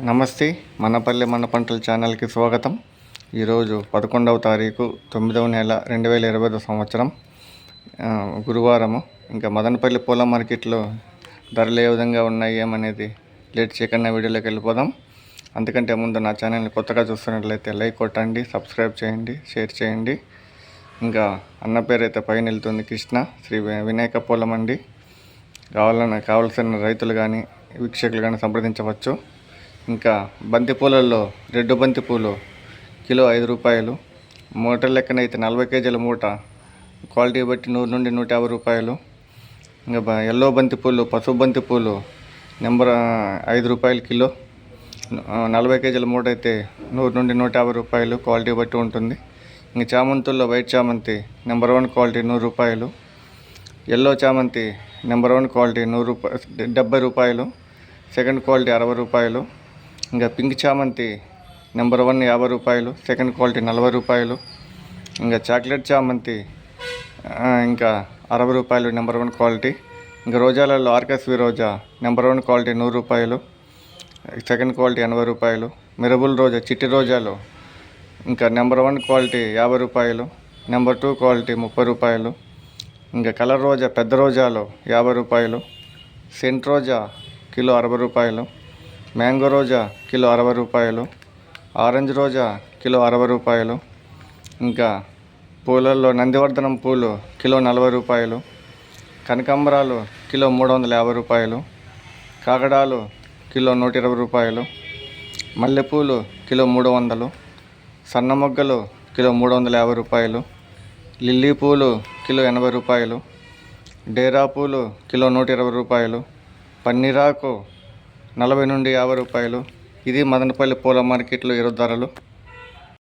నమస్తే, మనపల్లె మన పంటల ఛానల్కి స్వాగతం. ఈరోజు 11వ తారీఖు 9వ నెల 2020 సంవత్సరం గురువారము. ఇంకా మదనపల్లి పూల మార్కెట్లో ధరలు ఏ విధంగా ఉన్నాయి ఏమనేది లేట్ చేయకుండా వీడియోలోకి వెళ్ళిపోదాం. అందుకంటే ముందు నా ఛానల్ని కొత్తగా చూస్తున్నట్లయితే లైక్ కొట్టండి, సబ్స్క్రైబ్ చేయండి, షేర్ చేయండి. ఇంకా అన్న పేరు అయితే పైన వెళ్తుంది, కృష్ణ శ్రీ వినాయక పూల మండి. కావాల్సిన రైతులు కానీ వీక్షకులు కానీ సంప్రదించవచ్చు. ఇంకా బంతిపూలలో రెడ్ బంతిపూలు కిలో 5 రూపాయలు, మూట లెక్కన అయితే 40 కేజీల మూట, క్వాలిటీ బట్టి 100 నుండి 150 రూపాయలు. ఇంకా ఎల్లో బంతిపూలు, పసుపు బంతిపూలు నెంబర్ 5 రూపాయలు కిలో, 40 కేజీల మూట అయితే 100 నుండి 150 రూపాయలు, క్వాలిటీ బట్టి ఉంటుంది. ఇంకా చామంతుల్లో వైట్ చామంతి నెంబర్ 1 క్వాలిటీ 100 రూపాయలు, ఎల్లో చామంతి నెంబర్ 1 క్వాలిటీ 70 రూపాయలు, సెకండ్ క్వాలిటీ 60 రూపాయలు. ఇంకా పింక్ చామంతి నెంబర్ 1 50 రూపాయలు, సెకండ్ క్వాలిటీ 40 రూపాయలు. ఇంకా చాక్లెట్ చామంతి ఇంకా 60 రూపాయలు, నెంబర్ 1 క్వాలిటీ. ఇంకా రోజాలలో ఆర్కెస్వి రోజా నెంబర్ 1 క్వాలిటీ 100 రూపాయలు, సెకండ్ క్వాలిటీ 80 రూపాయలు. మిరబుల్ రోజా చిట్టి రోజాలు ఇంకా నెంబర్ 1 క్వాలిటీ 50 రూపాయలు, నెంబర్ 2 క్వాలిటీ 30 రూపాయలు. ఇంకా కలర్ రోజా పెద్ద రోజాలు 50 రూపాయలు, సెంట్ రోజా కిలో 60 రూపాయలు, మ్యాంగో రోజా కిలో 60 రూపాయలు, ఆరెంజ్ రోజా కిలో 60 రూపాయలు. ఇంకా పూలల్లో నందివర్ధనం పూలు కిలో 40 రూపాయలు, కనకాంబరాలు కిలో 350 రూపాయలు, కాగడాలు కిలో 120 రూపాయలు, మల్లెపూలు కిలో 300, సన్న మొగ్గలు కిలో 350 రూపాయలు, లిల్లీ పూలు కిలో 80 రూపాయలు, డేరా పూలు కిలో 120 రూపాయలు, పన్నీరాకు 40 నుండి 50 రూపాయలు. ఇది మదనపల్లి పూల మార్కెట్లో ఈరోజు ధరలు.